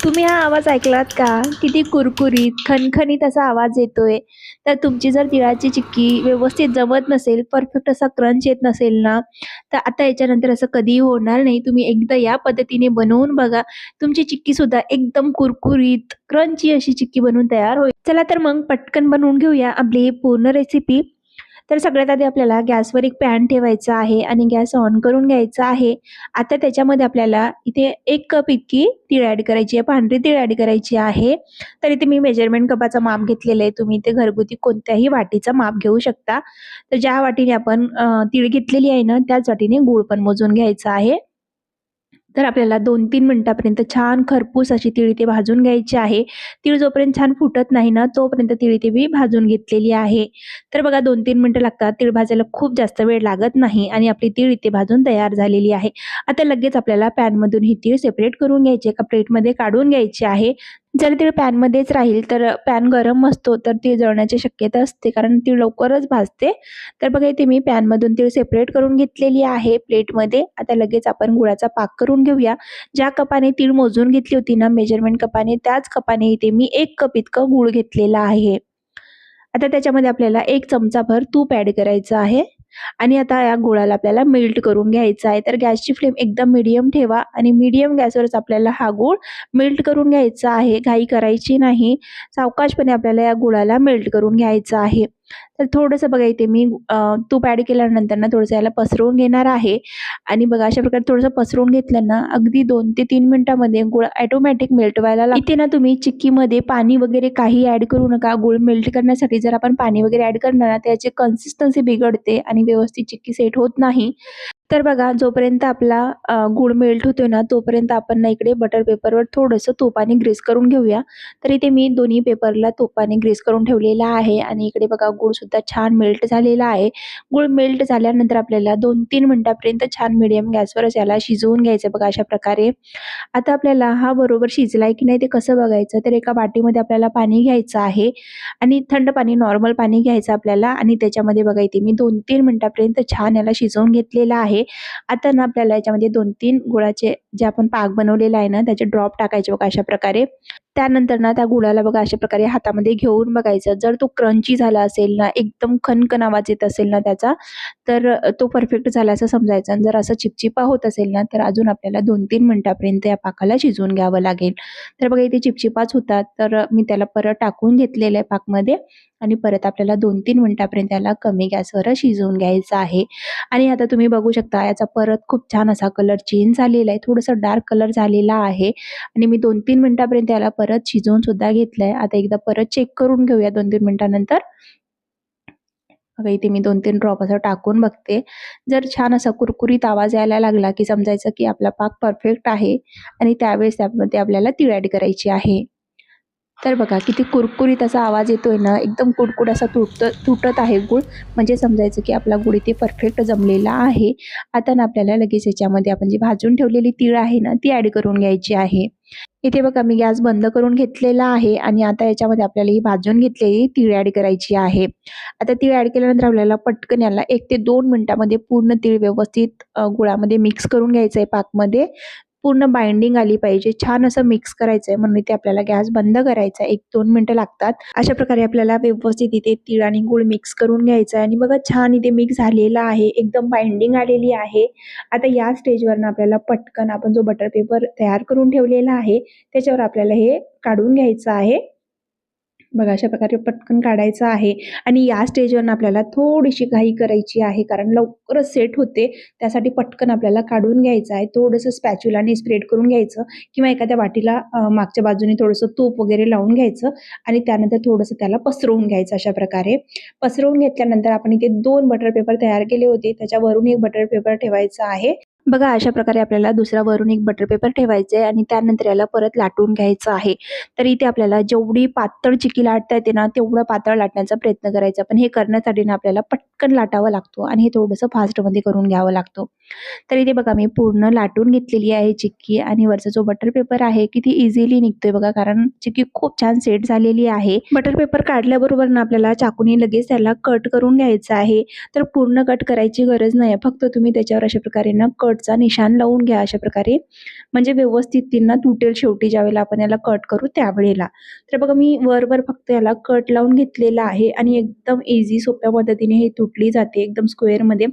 तुम्ही हा आवाज ऐकलात का? किती कुरकुरीत, खणखणीत असा आवाज येतोय. तर तुमची जर तिळाची चिक्की व्यवस्थित जमत नसेल, परफेक्ट असा क्रंच येत नसेल ना, तर आता याच्यानंतर असं कधीही होणार नाही. तुम्ही एकदा या पद्धतीने बनवून बघा. तुमची चिक्कीसुद्धा एकदम कुरकुरीत, क्रंची अशी चिक्की बनून तयार होईल. चला तर मग पटकन बनवून घेऊया आपली पूर्ण रेसिपी. तर सगळ्यात आधी आपल्याला गॅसवर एक पॅन ठेवायचा आहे आणि गॅस ऑन करून घ्यायचा आहे. आता त्याच्यामध्ये आपल्याला इथे 1 कप इतकी तीळ ॲड करायची आहे, पांढरी तीळ ॲड करायची आहे. तर इथे मी मेजरमेंट कपाचा माप घेतलेलं आहे. तुम्ही इथे घरगुती कोणत्याही वाटीचा माप घेऊ शकता. तर ज्या वाटीने आपण तीळ घेतलेली आहे ना, त्याच वाटीने गूळ पण मोजून घ्यायचा आहे. तर आपल्याला 2-3 मिनिटापर्यंत छान खरपूस अशी तीळ इथे भाजून घ्यायची आहे. तीळ जोपर्यंत छान फुटत नाही ना, तोपर्यंत तीळ इथे मी भाजून घेतलेली आहे. तर बघा 2-3 मिनिटं लागतात. तीळ भाजायला खूप जास्त वेळ लागत नाही आणि आपली तीळ इथे भाजून तयार झालेली आहे. आता लगेच आपल्याला पॅनमधून ही तीळ सेपरेट करून घ्यायची, एका प्लेटमध्ये काढून घ्यायची आहे. जर तीळ पॅनमध्येच राहील तर पॅन गरम असतो तर तीळ जळण्याची शक्यता असते, कारण तीळ लवकरच भाजते. तर बघा इथे मी पॅनमधून तीळ सेपरेट करून घेतलेली आहे प्लेटमध्ये. आता लगेच आपण गुळाचा पाक करून घेऊया. ज्या कपाने तीळ मोजून घेतली होती ना मेजरमेंट कपाने, त्याच कपाने इथे मी 1 कप इतकं गूळ घेतलेला आहे. आता त्याच्यामध्ये आपल्याला 1 चमचाभर तूप ॲड करायचं आहे आणि आता या गुळाला आपल्याला मेल्ट करून घ्यायचा आहे. तर गॅसची फ्लेम एकदम मीडियम ठेवा आणि मीडियम गॅसवरच आपल्याला हा गूळ मेल्ट करून घ्यायचा आहे. घाई करायची नाही. सावकाशपणे आपल्याला या गुळाला मेल्ट करून घ्यायचं आहे. तर थोडंसं बघा इथे मी तूप ॲड केल्यानंतर ना थोडंसं याला पसरवून घेणार आहे आणि बघा अशा प्रकारे थोडंसं पसरवून घेतलं ना, अगदी 2 ते 3 मिनिटामध्ये गूळ ऑटोमॅटिक मेल्ट व्हायला इथे ना तुम्ही चिक्कीमध्ये पाणी वगैरे काही ॲड करू नका. गूळ मेल्ट करण्यासाठी जर आपण पाणी वगैरे ॲड करणार ना, त्याची कन्सिस्टन्सी बिघडते आणि व्यवस्थित चिक्की सेट होत नाही. तर बघा जोपर्यंत आपला गूळ मेल्ट होतोय ना, तोपर्यंत आपण ना इकडे बटर पेपरवर थोडंसं तुपाने ग्रीस करून घेऊया. तर इथे मी दोन्ही पेपरला तुपाने ग्रीस करून ठेवलेला आहे आणि इकडे बघा गूळसुद्धा छान मेल्ट झालेला आहे. गूळ मेल्ट झाल्यानंतर आपल्याला 2-3 मिनिटापर्यंत छान मीडियम गॅसवरच याला शिजवून घ्यायचं बघा अशा प्रकारे. आता आपल्याला हा बरोबर शिजलाय की नाही ते कसं बघायचं, तर एका वाटीमध्ये आपल्याला पाणी घ्यायचं आहे आणि थंड पाणी, नॉर्मल पाणी घ्यायचं आपल्याला आणि त्याच्यामध्ये बघा इथे मी 2-3 मिनिटापर्यंत छान याला शिजवून घेतलेलं आहे. आता ना आपल्याला याच्यामध्ये 2-3 गुळाचे जे आपण पाक बनवलेला आहे ना, त्याचे ड्रॉप टाकायचे बघा अशा प्रकारे. त्यानंतर ना त्या गुळाला बघा अशा प्रकारे हातामध्ये घेऊन बघायचं. जर तो क्रंची झाला असेल ना, एकदम खणखण आवाज येत असेल ना त्याचा, तर तो परफेक्ट झाला असं समजायचं आणि जर असं चिपचिपा होत असेल ना, तर अजून आपल्याला 2-3 मिनिटापर्यंत या पाकाला शिजवून घ्यावं लागेल. तर बघा इथे चिपचिपाच होतात, तर मी त्याला परत टाकून घेतलेलं आहे पाकमध्ये आणि परत आपल्याला 2-3 मिनिटापर्यंत त्याला कमी गॅसवर शिजवून घ्यायचं आहे. आणि आता तुम्ही बघू शकता याचा परत खूप छान असा कलर चेंज झालेला आहे. थोडंसं डार्क कलर झालेला आहे आणि मी 2-3 मिनिटापर्यंत याला परत शिजवून सुद्धा घेतलंय. आता एकदा परत चेक करून घेऊया 2-3 मिनिटानंतर. बघा इथे मी 2-3 ड्रॉप असं टाकून बघते. जर छान असा कुरकुरीत आवाज यायला लागला, की समजायचं की आपला पाक परफेक्ट आहे आणि त्यावेळेस त्यामध्ये आपल्याला तीळ ॲड करायची आहे. तर बघा किती कुरकुरीत असा आवाज येतोय ना, एकदम कुडकुड असा तुटत आहे गूळ, म्हणजे समजायचं की आपला गूळ इथे परफेक्ट जमलेला आहे. आता ना आपल्याला लगेच याच्यामध्ये आपण जी भाजून ठेवलेली तीळ आहे ना, ती ॲड करून घ्यायची आहे. इथे बघा मी गॅस बंद करून घेतलेला आहे आणि आता याच्यामध्ये आपल्याला ही भाजून घेतलेली तीळ ॲड करायची आहे. आता तीळ ॲड केल्यानंतर आपल्याला पटकन याला 1 ते 2 मिनिटामध्ये पूर्ण तीळ व्यवस्थित गुळामध्ये मिक्स करून घ्यायचं आहे पाकमध्ये. पूर्ण बाइंडिंग आली पाहिजे. छान असं मिक्स करायचं आहे, म्हणून इथे आपल्याला गॅस बंद करायचा आहे. 1-2 मिनिटं लागतात. अशा प्रकारे आपल्याला व्यवस्थित इथे तीळ आणि गूळ मिक्स करून घ्यायचं आहे आणि बघा छान इथे मिक्स झालेला आहे. एकदम बाइंडिंग आलेली आहे. आता या स्टेजवरनं आपल्याला पटकन आपण जो बटर पेपर तयार करून ठेवलेला आहे, त्याच्यावर आपल्याला हे काढून घ्यायचं आहे. बघा अशा प्रकारे पटकन काढायचं आहे आणि या स्टेजवरनं आपल्याला थोडीशी घाई करायची आहे, कारण लवकरच सेट होते. त्यासाठी पटकन आपल्याला काढून घ्यायचं आहे. थोडंसं स्पॅच्युलाने स्प्रेड करून घ्यायचं किंवा एखाद्या वाटीला मागच्या बाजूने थोडंसं तूप वगैरे लावून घ्यायचं आणि त्यानंतर थोडंसं त्याला पसरवून घ्यायचं अशा प्रकारे. पसरवून घेतल्यानंतर आपण इथे 2 बटर पेपर तयार केले होते. त्याच्यावरून 1 बटर पेपर ठेवायचा आहे. बघा अशा प्रकारे आपल्याला दुसरा वरून 1 बटर पेपर ठेवायचा आहे आणि त्यानंतर याला परत लाटून घ्यायचं आहे. तर इथे आपल्याला जेवढी पातळ चिक्की लाटता येते ना, तेवढं पातळ लाटण्याचा प्रयत्न करायचा. पण हे करण्यासाठी ना आपल्याला पटकन लाटावं लागतो आणि हे थोडंसं फास्टमध्ये करून घ्यावं लागतं. तर इथे बघा मी पूर्ण लाटून घेतलेली आहे चिक्की आणि वरचा जो बटर पेपर आहे किती इझिली निघतोय बघा, कारण चिक्की खूप छान सेट झालेली आहे. बटर पेपर काढल्याबरोबर ना आपल्याला चाकूने लगेच त्याला कट करून घ्यायचं आहे. तर पूर्ण कट करायची गरज नाही, फक्त तुम्ही त्याच्यावर अशा प्रकारे ना कट कटचा निशाण लावून घ्या अशा प्रकारे, म्हणजे व्यवस्थित ती ना तुटेल शेवटी ज्यावेळेला आपण याला कट करू त्यावेळेला. तर बघा मी वर फक्त याला कट लावून घेतलेला आहे आणि एकदम इझी सोप्या पद्धतीने हे तुटली जाते एकदम स्क्वेअरमध्ये.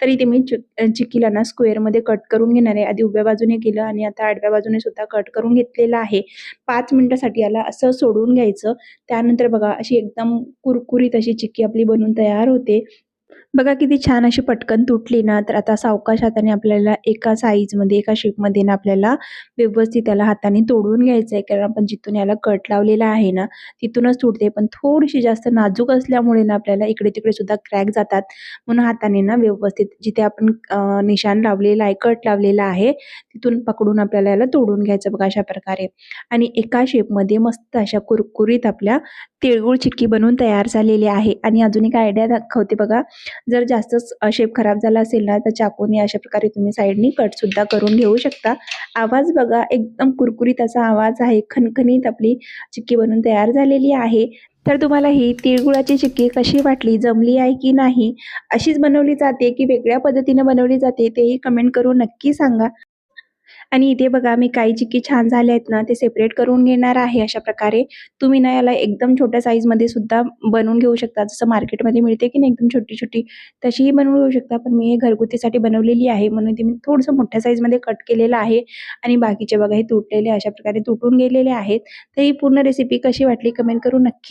तर इथे मी चिक्कीला ना स्क्वेअरमध्ये कट करून घेणार आहे. आधी उभ्या बाजूने केलं आणि आता आडव्या बाजूने सुद्धा कट करून घेतलेलं आहे. 5 मिनिटासाठी याला असं सोडून घ्यायचं. त्यानंतर बघा अशी एकदम कुरकुरीत अशी चिक्की आपली बनून तयार होते. बघा किती छान अशी पटकन तुटली ना. तर आता सावकाश हाताने आपल्याला एका साईजमध्ये, एका शेपमध्ये ना आपल्याला व्यवस्थित त्याला हाताने तोडून घ्यायचं आहे. कारण आपण जिथून याला कट लावलेला आहे ना, तिथूनच तुटते. पण थोडीशी जास्त नाजूक असल्यामुळे ना आपल्याला इकडे-तिकडे सुद्धा क्रॅक जातात. म्हणून हाताने ना व्यवस्थित जिथे आपण निशाण लावलेला आहे, कट लावलेला आहे, तिथून पकडून आपल्याला याला तोडून घ्यायचं बघा अशा प्रकारे. आणि एका शेपमध्ये मस्त अशा कुरकुरीत आपल्या तिळगुळ चिक्की बनवून तयार झालेली आहे. आणि अजून एक आयडिया दाखवते बघा. जर जास्तच शेप खराब झाला असेल ना, तर चाकूने अशा प्रकारे तुम्ही साईडनी कट सुद्धा करून घेऊ शकता. आवाज बघा एकदम कुरकुरीत असा आवाज आहे. खणखणीत आपली चिक्की बनून तयार झालेली आहे. तर तुम्हाला ही तिळगुळाची चिक्की कशी वाटली? जमली आहे की नाही? अशीच बनवली जाते की वेगळ्या पद्धतीने बनवली जाते? तेही कमेंट करून नक्की सांगा. आणि इथे बघा मी काही चिक्की छान झाल्या आहेत ना, ते सेपरेट करून घेणार आहे अशा प्रकारे. तुम्ही ना याला एकदम छोट्या साईजमध्ये सुद्धा बनवून घेऊ शकता. जसं मार्केटमध्ये मिळते की नाही एकदम छोटी-छोटी, तशीही बनवून घेऊ शकता. पण मी हे घरगुतीसाठी बनवलेली आहे म्हणून ते मी थोडंसं मोठ्या साईजमध्ये कट केलेलं आहे. आणि बाकीचे बघा हे तुटलेले अशा प्रकारे तुटून गेलेले आहेत. तर ही पूर्ण रेसिपी कशी वाटली कमेंट करून नक्की